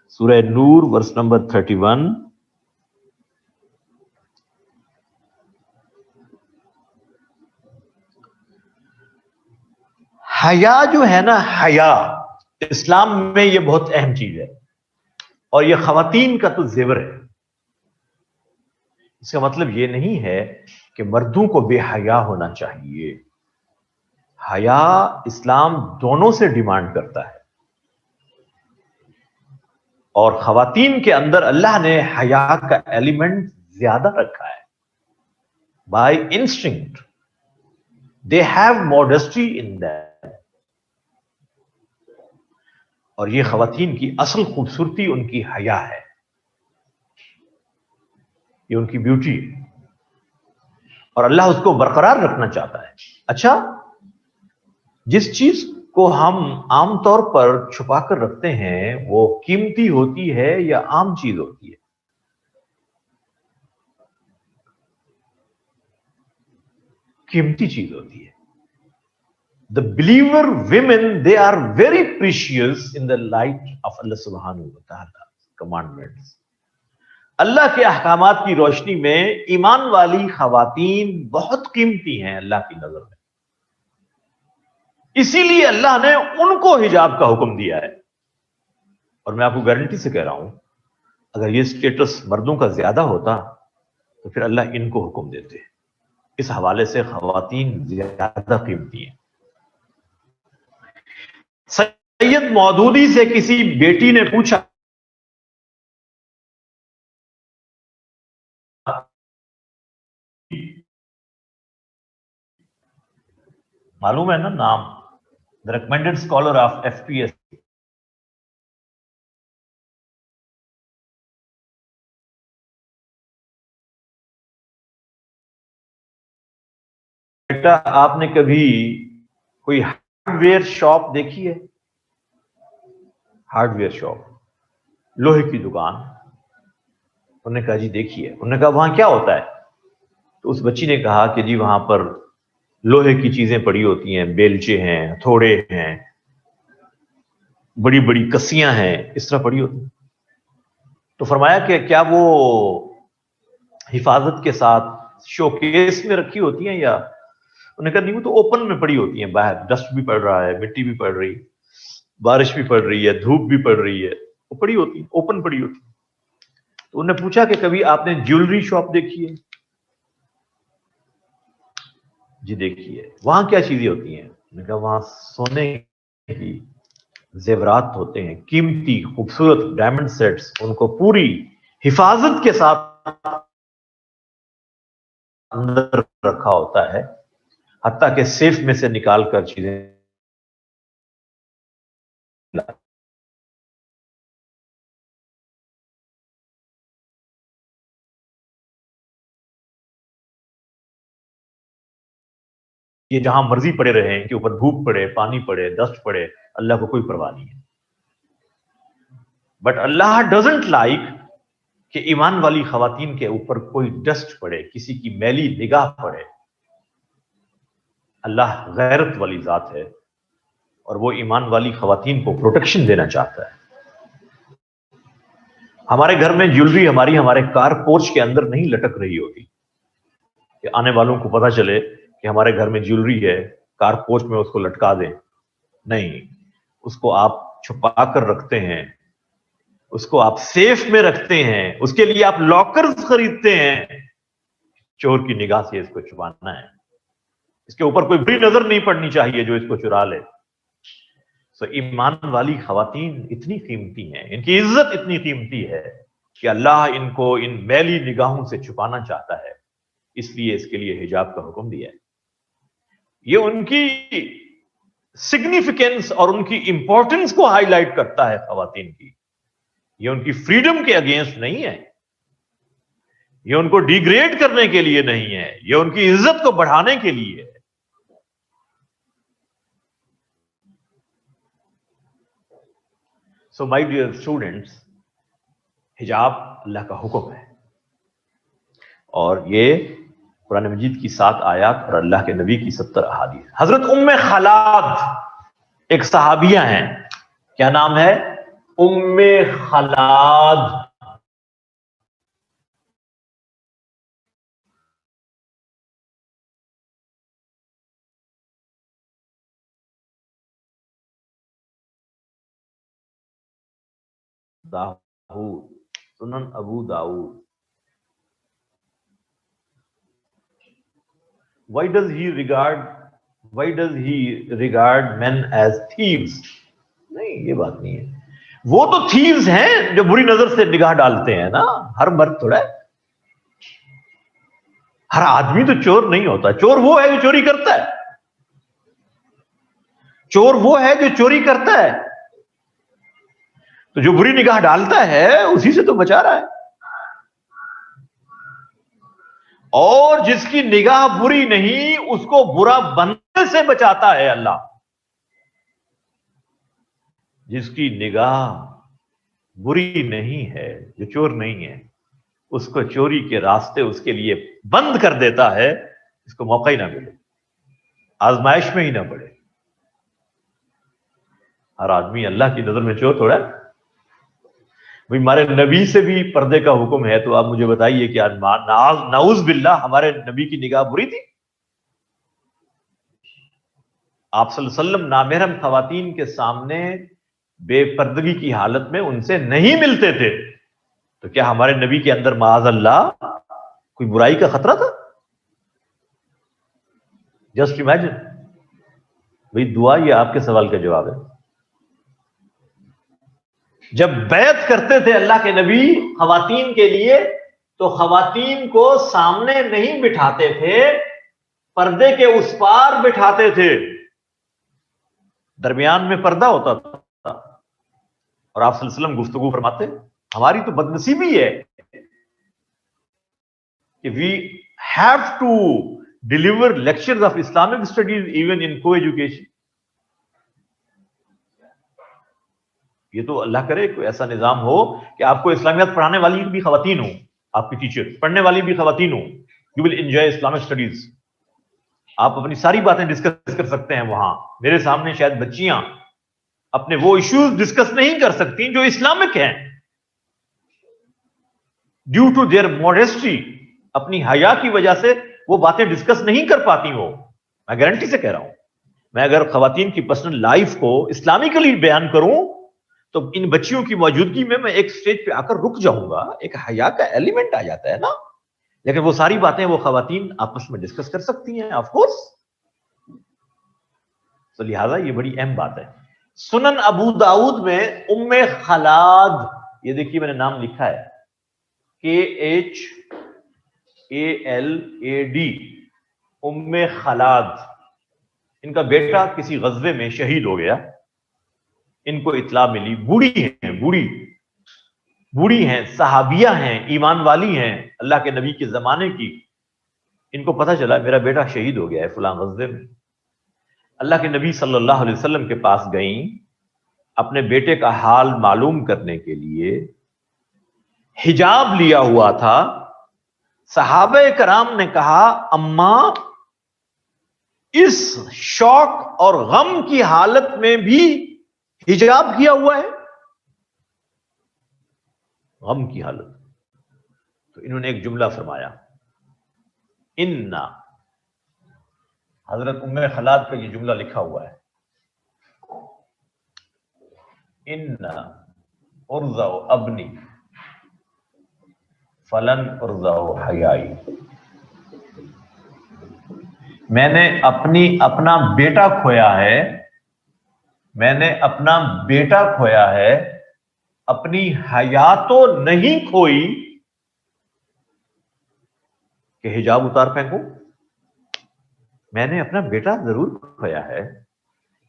Surah Noor verse number 31, حیا جو ہے نا، حیا اسلام میں یہ بہت اہم چیز ہے اور یہ خواتین کا تو زیور ہے. اس کا مطلب یہ نہیں ہے کہ مردوں کو بے حیا ہونا چاہیے. حیا اسلام دونوں سے ڈیمانڈ کرتا ہے اور خواتین کے اندر اللہ نے حیا کا ایلیمنٹ زیادہ رکھا ہے by instinct. They have modesty in them. اور یہ خواتین کی اصل خوبصورتی ان کی حیا ہے، یہ ان کی بیوٹی ہے، اور اللہ اس کو برقرار رکھنا چاہتا ہے۔ اچھا، جس چیز کو ہم عام طور پر چھپا کر رکھتے ہیں وہ قیمتی ہوتی ہے یا عام چیز ہوتی ہے؟ قیمتی چیز ہوتی ہے۔ The believer women, they are very precious in the light of Allah subhanahu wa ta'ala commandments. اللہ کے احکامات کی روشنی میں ایمان والی خواتین بہت قیمتی ہیں اللہ کی نظر میں، اسی لیے اللہ نے ان کو حجاب کا حکم دیا ہے۔ اور میں آپ کو گارنٹی سے کہہ رہا ہوں، اگر یہ سٹیٹس مردوں کا زیادہ ہوتا تو پھر اللہ ان کو حکم دیتے۔ اس حوالے سے خواتین زیادہ قیمتی ہیں۔ سید مودودی سے کسی بیٹی نے پوچھا، معلوم ہے نا نام، the recommended scholar of FPS، بیٹا آپ نے کبھی کوئی ہارڈ ویئر شاپ دیکھی ہے؟ ہارڈ ویئر شاپ، لوہے کی دکان۔ انہوں نے کہا جی دیکھیے۔ انہوں نے کہا وہاں کیا ہوتا ہے؟ تو اس بچی نے کہا کہ جی وہاں پر لوہے کی چیزیں پڑی ہوتی ہیں، بیلچے ہیں، ہتھوڑے ہیں، بڑی بڑی کسیاں ہیں، اس طرح پڑی ہوتی ہیں۔ تو فرمایا کہ کیا وہ حفاظت کے ساتھ شو کیس میں رکھی ہوتی ہیں یا؟ انہوں نے کہا نہیں، وہ تو اوپن میں پڑی ہوتی ہیں، باہر ڈسٹ بھی پڑ رہا ہے، مٹی بھی پڑ رہی، بارش بھی پڑ رہی ہے، دھوپ بھی پڑ رہی ہے، وہ پڑی ہوتی ہیں، اوپن پڑی ہوتی ہیں۔ تو انہوں نے پوچھا کہ کبھی آپ نے جیولری شاپ دیکھی ہے؟ جی دیکھیے۔ وہاں کیا چیزیں ہوتی ہیں؟ انہوں نے کہا وہاں سونے کی زیورات ہوتے ہیں، قیمتی خوبصورت ڈائمنڈ سیٹس، ان کو پوری حفاظت کے ساتھ اندر رکھا ہوتا ہے، حتیٰ کہ سیف میں سے نکال کر چیزیں یہ جہاں مرضی پڑے رہے ان کے اوپر، دھوپ پڑے، پانی پڑے، ڈسٹ پڑے، اللہ کو کوئی پرواہ نہیں ہے۔ بٹ اللہ ڈزنٹ لائک کہ ایمان والی خواتین کے اوپر کوئی ڈسٹ پڑے، کسی کی میلی نگاہ پڑے۔ اللہ غیرت والی ذات ہے اور وہ ایمان والی خواتین کو پروٹیکشن دینا چاہتا ہے۔ ہمارے گھر میں جیولری ہمارے کار پورچ کے اندر نہیں لٹک رہی ہوگی کہ آنے والوں کو پتہ چلے کہ ہمارے گھر میں جیولری ہے، کار پورچ میں اس کو لٹکا دیں۔ نہیں، اس کو آپ چھپا کر رکھتے ہیں، اس کو آپ سیف میں رکھتے ہیں، اس کے لیے آپ لاکرز خریدتے ہیں۔ چور کی نگاہ سے اس کو چھپانا ہے، اس کے اوپر کوئی بری نظر نہیں پڑنی چاہیے جو اس کو چرا لے۔ سو ایمان والی خواتین اتنی قیمتی ہیں، ان کی عزت اتنی قیمتی ہے کہ اللہ ان کو ان میلی نگاہوں سے چھپانا چاہتا ہے، اس لیے اس کے لیے حجاب کا حکم دیا ہے۔ یہ ان کی سگنیفیکینس اور ان کی امپورٹنس کو ہائی لائٹ کرتا ہے خواتین کی۔ یہ ان کی فریڈم کے اگینسٹ نہیں ہے، یہ ان کو ڈیگریڈ کرنے کے لیے نہیں ہے، یہ ان کی عزت کو بڑھانے کے لیے ہے۔ So my dear students, حجاب اللہ کا حکم ہے، اور یہ قرآن مجید کی 7 آیات اور اللہ کے نبی کی 70 احادیث۔ حضرت ام خلاد ایک صحابیہ ہیں، کیا نام ہے؟ ام خلاد۔ داؤد، سنن ابو داؤد۔ Why does he regard men as thieves؟ نہیں، یہ بات نہیں ہے۔ وہ تو thieves ہیں جو بری نظر سے نگاہ ڈالتے ہیں نا، ہر مرد تھوڑا ہے، ہر آدمی تو چور نہیں ہوتا۔ چور وہ ہے جو چوری کرتا ہے، چور وہ ہے جو چوری کرتا ہے، تو جو بری نگاہ ڈالتا ہے اسی سے تو بچا رہا ہے، اور جس کی نگاہ بری نہیں اس کو برا بننے سے بچاتا ہے اللہ۔ جس کی نگاہ بری نہیں ہے، جو چور نہیں ہے، اس کو چوری کے راستے اس کے لیے بند کر دیتا ہے، اس کو موقع ہی نہ ملے، آزمائش میں ہی نہ پڑے۔ ہر آدمی اللہ کی نظر میں چور تھوڑا ہے۔ بھئی ہمارے نبی سے بھی پردے کا حکم ہے، تو آپ مجھے بتائیے کہ نعوذ باللہ ہمارے نبی کی نگاہ بری تھی؟ آپ صلی اللہ علیہ وسلم نامحرم خواتین کے سامنے بے پردگی کی حالت میں ان سے نہیں ملتے تھے، تو کیا ہمارے نبی کے اندر معاذ اللہ کوئی برائی کا خطرہ تھا؟ Just imagine. بھئی دعا یہ آپ کے سوال کا جواب ہے۔ جب بیعت کرتے تھے اللہ کے نبی خواتین کے لیے تو خواتین کو سامنے نہیں بٹھاتے تھے، پردے کے اس پار بٹھاتے تھے، درمیان میں پردہ ہوتا تھا، اور آپ صلی اللہ علیہ وسلم گفتگو فرماتے۔ ہماری تو بدنصیبی ہے کہ we have to deliver lectures of Islamic studies even in co-education. یہ تو اللہ کرے کوئی ایسا نظام ہو کہ آپ کو اسلامیات پڑھانے والی بھی خواتین ہوں، آپ کی ٹیچر پڑھنے والی بھی خواتین ہوں، you will enjoy Islamic studies, آپ اپنی ساری باتیں ڈسکس کر سکتے ہیں وہاں۔ میرے سامنے شاید بچیاں اپنے وہ ایشوز ڈسکس نہیں کر سکتی جو اسلامک ہیں، ڈیو ٹو دیئر موڈیسٹی، اپنی حیا کی وجہ سے وہ باتیں ڈسکس نہیں کر پاتی وہ۔ میں گارنٹی سے کہہ رہا ہوں، میں اگر خواتین کی پرسنل لائف کو اسلامکلی بیان کروں تو ان بچیوں کی موجودگی میں ایک سٹیج پہ آ کر رک جاؤں گا، ایک حیا کا ایلیمنٹ آ جاتا ہے نا، لیکن وہ ساری باتیں وہ خواتین آپس میں ڈسکس کر سکتی ہیں آف کورس۔ تو لہٰذا یہ بڑی اہم بات ہے۔ سنن ابو داؤد میں ام خلاد، یہ دیکھیے میں نے نام لکھا ہے KHALAD، ام خلاد، ان کا بیٹا کسی غزوے میں شہید ہو گیا، ان کو اطلاع ملی، بوڑھی ہیں، صحابیہ ہیں، ایمان والی ہیں اللہ کے نبی کے زمانے کی، ان کو پتہ چلا میرا بیٹا شہید ہو گیا ہے فلاں غزوے میں۔ اللہ کے نبی صلی اللہ علیہ وسلم کے پاس گئیں اپنے بیٹے کا حال معلوم کرنے کے لیے، حجاب لیا ہوا تھا۔ صحابہ کرام نے کہا اماں اس شوق اور غم کی حالت میں بھی حجاب کیا ہوا ہے، غم کی حالت۔ تو انہوں نے ایک جملہ فرمایا، حضرت ام خلاد کا یہ جملہ لکھا ہوا ہے، ارضع ابنی فلن ارضع حیائی، میں نے اپنا بیٹا کھویا ہے، میں نے اپنا بیٹا کھویا ہے، اپنی حیا تو نہیں کھوئی کہ حجاب اتار پھینکوں۔ میں نے اپنا بیٹا ضرور کھویا ہے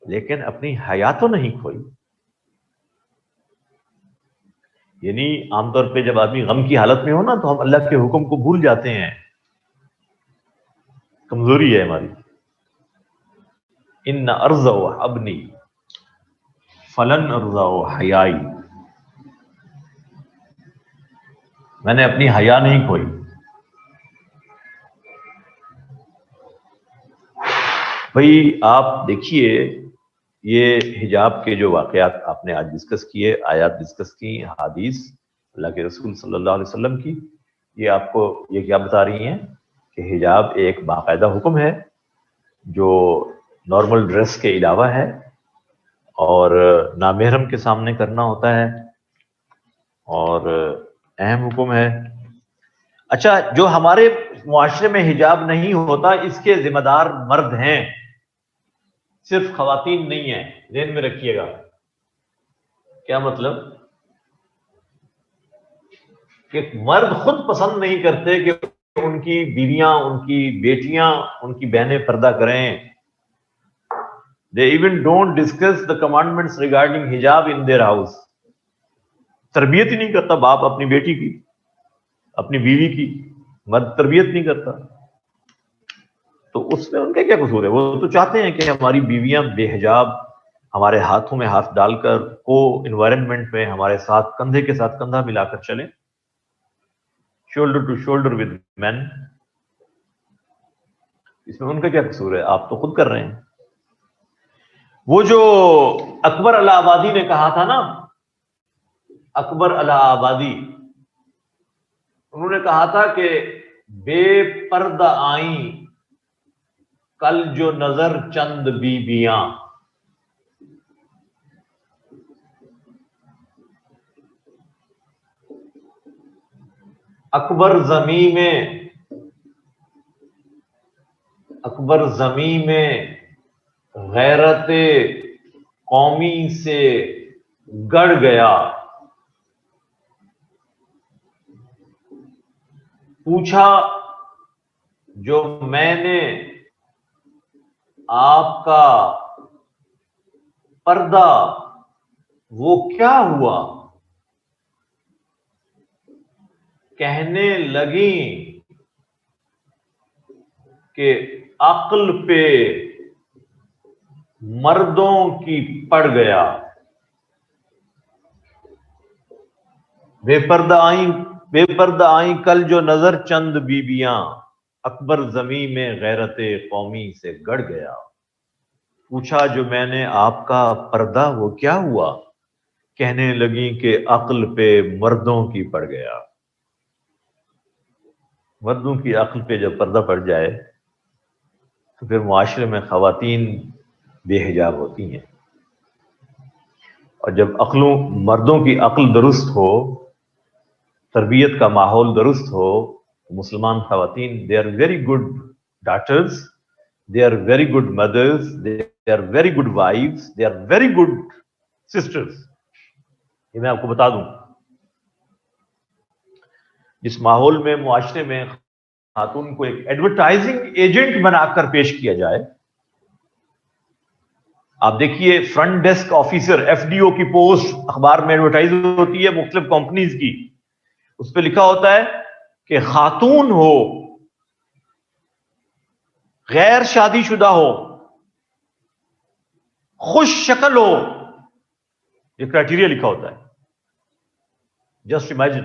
لیکن اپنی حیا تو نہیں کھوئی۔ یعنی عام طور پہ جب آدمی غم کی حالت میں ہو نا تو ہم اللہ کے حکم کو بھول جاتے ہیں، کمزوری ہے ہماری۔ ان ارضع ابنی فلن ارضع حیائی، میں نے اپنی حیا نہیں کھوئی۔ بھئی آپ دیکھیے یہ حجاب کے جو واقعات آپ نے آج ڈسکس کیے، آیات ڈسکس کی، حدیث اللہ کے رسول صلی اللہ علیہ وسلم کی، یہ آپ کو یہ کیا بتا رہی ہیں کہ حجاب ایک باقاعدہ حکم ہے جو نارمل ڈریس کے علاوہ ہے، اور نامحرم کے سامنے کرنا ہوتا ہے، اور اہم حکم ہے۔ اچھا، جو ہمارے معاشرے میں حجاب نہیں ہوتا اس کے ذمہ دار مرد ہیں، صرف خواتین نہیں ہیں، ذہن میں رکھیے گا۔ کیا مطلب؟ کہ مرد خود پسند نہیں کرتے کہ ان کی بیویاں، ان کی بیٹیاں، ان کی بہنیں پردہ کریں، They even don't discuss the commandments regarding hijab in their house. تربیت ہی نہیں کرتا باپ اپنی بیٹی کی، اپنی بیوی کی، مرد تربیت نہیں کرتا، تو اس میں ان کا کیا قصور ہے؟ وہ تو چاہتے ہیں کہ ہماری بیویاں بے حجاب ہمارے ہاتھوں میں ہاتھ ڈال کر کو انوائرمنٹ میں ہمارے ساتھ کندھے کے ساتھ کندھا ملا کر چلیں، شولڈر ٹو شولڈر ود مین. اس میں ان کا کیا قصور ہے؟ آپ تو خود کر رہے ہیں. وہ جو اکبر الہ آبادی نے کہا تھا نا، اکبر الہ آبادی، انہوں نے کہا تھا کہ بے پردہ آئیں کل جو نظر چند بیویاں. اکبر زمیں میں غیرت قومی سے گڑ گیا. پوچھا جو میں نے آپ کا پردہ وہ کیا ہوا، کہنے لگیں کہ عقل پہ مردوں کی پڑ گیا. بے پردہ آئیں کل جو نظر چند بیویاں، اکبر زمیں میں غیرت قومی سے گڑ گیا. پوچھا جو میں نے آپ کا پردہ وہ کیا ہوا، کہنے لگیں کہ عقل پہ مردوں کی پڑ گیا. مردوں کی عقل پہ جب پردہ پڑ جائے تو پھر معاشرے میں خواتین بے حجاب ہوتی ہیں. اور جب مردوں کی عقل درست ہو، تربیت کا ماحول درست ہو، مسلمان خواتین they are very good daughters, they are very good mothers, they are very good wives, they are very good sisters. یہ میں آپ کو بتا دوں، جس ماحول میں معاشرے میں خاتون کو ایک ایڈورٹائزنگ ایجنٹ بنا کر پیش کیا جائے. آپ دیکھیے front desk officer F D O کی پوسٹ اخبار میں ایڈورٹائز ہوتی ہے مختلف کمپنیز کی، اس پہ لکھا ہوتا ہے کہ خاتون ہو، غیر شادی شدہ ہو، خوش شکل ہو، یہ کرائٹیریا لکھا ہوتا ہے. جسٹ امیجن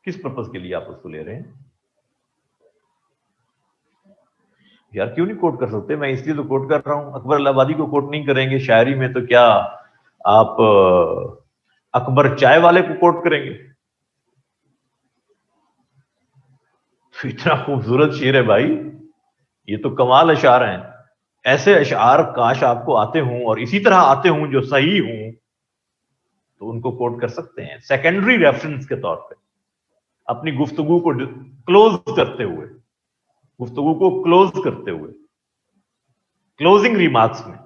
کس پرپز کے لیے آپ اس کو لے رہے ہیں. یار کیوں نہیں کوٹ کر سکتے؟ میں اس لیے تو کوٹ کر رہا ہوں. اکبر الہ آبادی کو کوٹ نہیں کریں گے شاعری میں تو کیا آپ اکبر چائے والے کو کوٹ کریں گے؟ اتنا خوبصورت شعر ہے بھائی، یہ تو کمال اشعار ہیں. ایسے اشعار کاش آپ کو آتے ہوں اور اسی طرح آتے ہوں جو صحیح ہوں تو ان کو کوٹ کر سکتے ہیں سیکنڈری ریفرنس کے طور پہ، اپنی گفتگو کو کلوز کرتے ہوئے، کلوزنگ ریمارکس میں.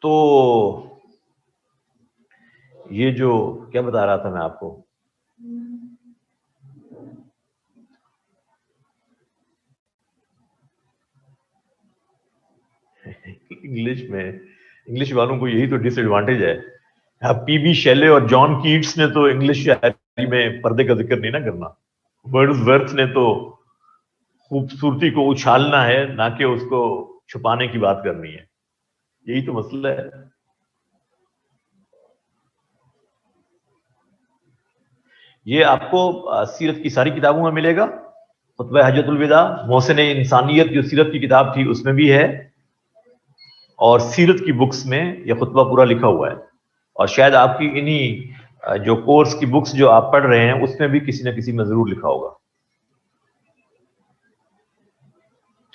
تو یہ جو کیا بتا رہا تھا میں آپ کو، انگلش والوں کو یہی تو ڈس ایڈوانٹیج ہے. پی بی شیلے اور جان کیٹس نے تو انگلش شاعری میں پردے کا ذکر نہیں نہ کرنا. برڈز ورتھ نے تو خوبصورتی کو اچھالنا ہے، نہ کہ اس کو چھپانے کی بات کرنی ہے. یہی تو مسئلہ ہے. یہ آپ کو سیرت کی ساری کتابوں میں ملے گا. خطبہ حجۃ الوداع، محسن انسانیت جو سیرت کی کتاب تھی اس میں بھی ہے، اور سیرت کی بکس میں یہ خطبہ پورا لکھا ہوا ہے. اور شاید آپ کی انہی جو کورس کی بکس جو آپ پڑھ رہے ہیں اس میں بھی کسی نہ کسی میں ضرور لکھا ہوگا.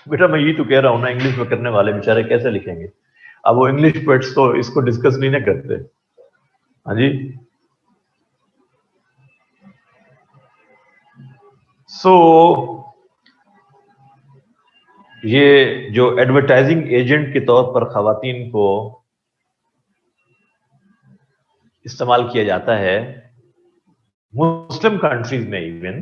بیٹا میں یہی تو کہہ رہا ہوں نا، انگلش میں کرنے والے بیچارے کیسے لکھیں گے؟ اب وہ انگلش پوئٹس تو اس کو ڈسکس نہیں نہ کرتے. ہاں جی. سو یہ جو ایڈورٹائزنگ ایجنٹ کے طور پر خواتین کو استعمال کیا جاتا ہے مسلم کنٹریز میں، even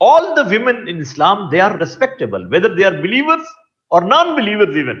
All the women in Islam, they are respectable, whether they are believers or non-believers even.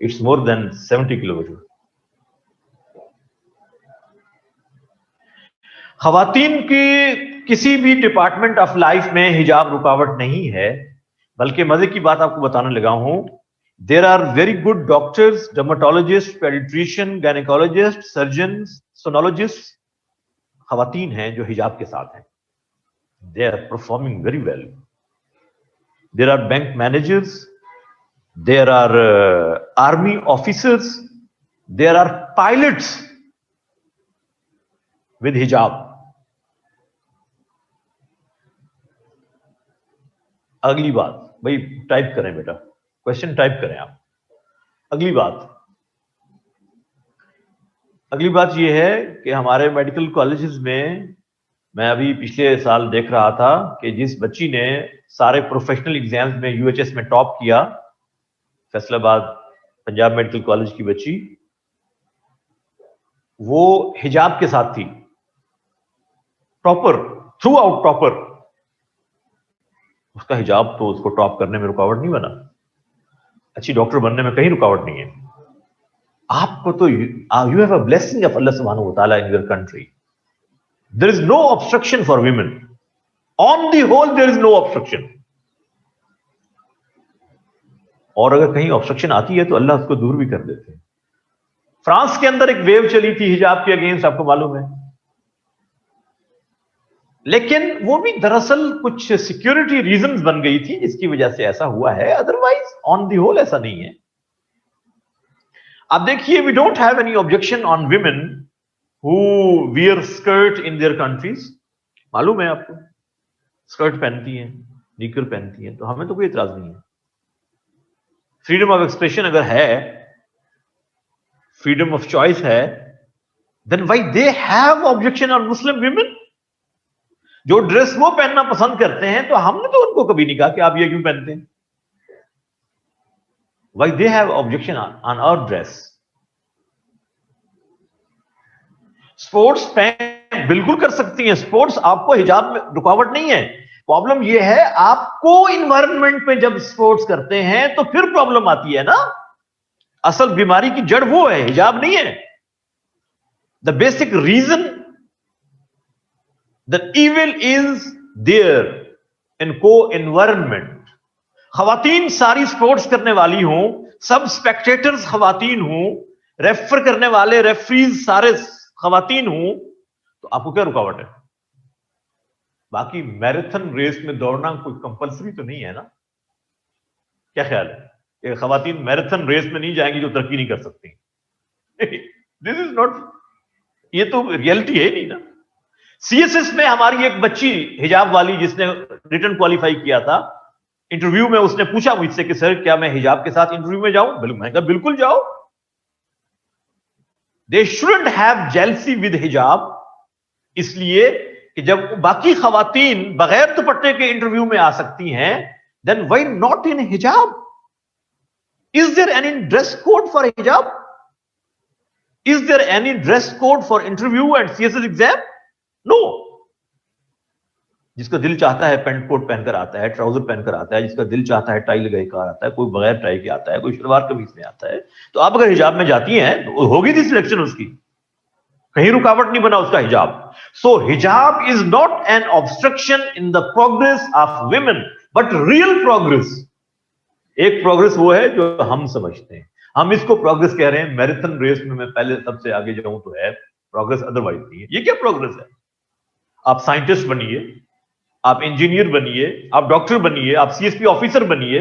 It's more than 70 kilometers. خواتین کی کسی بھی ڈپارٹمنٹ آف لائف میں حجاب رکاوٹ نہیں ہے، بلکہ مزے کی بات آپ کو بتانے لگا ہوں، there are very good doctors, dermatologist, paediatrician, gynaecologist, surgeons, sonologist خواتین ہیں جو حجاب کے ساتھ ہیں. They are performing very well. There are bank managers, there are army officers, there are pilots with حجاب. اگلی بات، بھائی ٹائپ کریں بیٹا، کوشچن ٹائپ کریں آپ. اگلی بات یہ ہے کہ ہمارے میڈیکل کالجز میں ابھی پچھلے سال دیکھ رہا تھا کہ جس بچی نے سارے پروفیشنل ایگزامز میں یو ایچ ایس میں ٹاپ کیا، فیصل آباد پنجاب میڈیکل کالج کی بچی، وہ حجاب کے ساتھ تھی، ٹاپر، تھرو آؤٹ ٹاپر. اس کا حجاب تو اس کو ٹاپ کرنے میں رکاوٹ نہیں بنا، اچھی ڈاکٹر بننے میں کہیں رکاوٹ نہیں ہے. آپ کو تو you have a blessing of اللہ سبحانہ و تعالیٰ in your country. There is no obstruction for women. On the whole there is no obstruction. اور اگر کہیں obstruction آتی ہے تو اللہ اس کو دور بھی کر دیتے ہیں. فرانس کے اندر ایک ویو چلی تھی حجاب کے اگینسٹ، آپ کو معلوم ہے، لیکن وہ بھی دراصل کچھ سیکیورٹی ریزنز بن گئی تھی جس کی وجہ سے ایسا ہوا ہے، ادروائز آن دی ہول ایسا نہیں ہے. اب دیکھیے، we don't have any objection on women who wear skirt in their countries. معلوم ہے آپ کو، اسکرٹ پہنتی ہیں، نیکر پہنتی ہیں، تو ہمیں تو کوئی اعتراض نہیں ہے. فریڈم آف ایکسپریشن اگر ہے، فریڈم آف چوائس ہے، then why they have objection on Muslim women. جو ڈریس وہ پہننا پسند کرتے ہیں تو ہم نے تو ان کو کبھی نہیں کہا کہ آپ یہ کیوں پہنتے ہیں. Why they have objection on our dress. Sports بالکل کر سکتی ہیں، اسپورٹس آپ کو حجاب میں رکاوٹ نہیں ہے. پرابلم یہ ہے آپ کو انوائرمنٹ پہ جب اسپورٹس کرتے ہیں تو پھر پرابلم آتی ہے نا. اصل بیماری کی جڑ وہ ہے، حجاب نہیں ہے. The basic reason the evil is there in co-environment. خواتین ساری سپورٹس کرنے والی ہوں، سب سپیکٹیٹرز خواتین ہوں، ریفر کرنے والے ریفریز سارے خواتین ہوں، تو آپ کو کیا رکاوٹ ہے؟ باقی میراتھن ریس میں دوڑنا کوئی کمپلسری تو نہیں ہے نا. کیا خیال ہے کہ خواتین میراتھن ریس میں نہیں جائیں گی جو ترقی نہیں کر سکتی؟ دس از ناٹ، یہ تو ریئلٹی ہے نہیں نا. سی ایس ایس میں ہماری ایک بچی حجاب والی جس نے ریٹن کوالیفائی کیا تھا، انٹرویو میں اس نے پوچھا مجھ سے کہ سر کیا میں حجاب کے ساتھ انٹرویو میں جاؤں؟ میں نے کہا بالکل جاؤ. دے شوڈنٹ ہیو جیلسی ود حجاب، اس لیے کہ جب باقی خواتین بغیر دوپٹے کے انٹرویو میں آ سکتی ہیں، دین وائی ناٹ ان حجاب؟ Is there any dress code for حجاب؟ Is there any dress code for interview and C S S exam? No. جس کا دل چاہتا ہے پینٹ کوٹ پہن کر آتا ہے، ٹراؤزر پہن کر آتا ہے، جس کا دل چاہتا ہے ٹائی لگائی کر آتا ہے، کوئی بغیر ٹائی کے آتا ہے، کوئی شلوار قمیض میں آتا ہے. تو آپ اگر حجاب میں جاتی ہیں تو ہوگی تھی سلیکشن، اس کی کہیں رکاوٹ نہیں بنا اس کا حجاب. سو حجاب is not an obstruction in the progress of women but real progress. ایک پروگرس وہ ہے جو ہم سمجھتے ہیں، ہم اس کو پروگرس کہہ رہے ہیں. میراتھن ریس میں پہلے سب سے آگے جاؤں تو ہے پروگرس، ادروائز نہیں ہے. یہ کیا پروگرس ہے؟ آپ سائنٹسٹ بنیے، آپ انجینئر بنیے، آپ ڈاکٹر بنیے، آپ سی ایس پی آفیسر بنیے،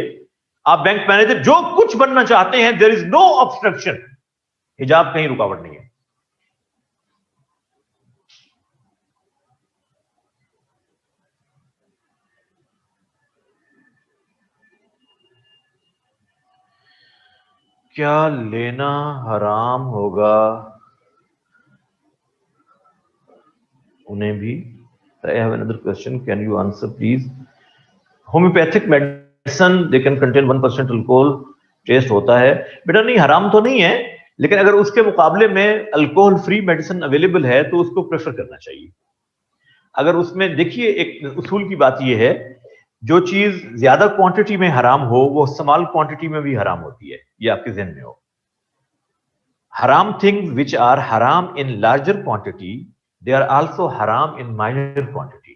آپ بینک مینیجر، جو کچھ بننا چاہتے ہیں، دیر از نو obstruction. حجاب کہیں رکاوٹ نہیں ہے. کیا لینا حرام ہوگا انہیں بھی؟ I have another question. Can you answer please? Homeopathic medicine, they can contain 1% alcohol. Test ہوتا ہے بیٹا. نہیں، حرام تو نہیں ہے، لیکن اگر اس کے مقابلے میں الکوہل فری میڈیسن اویلیبل ہے تو اس کو پریفر کرنا چاہیے. اگر اس میں دیکھیے، ایک اصول کی بات یہ ہے، جو چیز زیادہ کوانٹٹی میں حرام ہو وہ اسمال کوانٹٹی میں بھی حرام ہوتی ہے، یہ آپ کے ذہن میں ہو. haram things which are haram in larger quantity, they are also haram in minor quantity.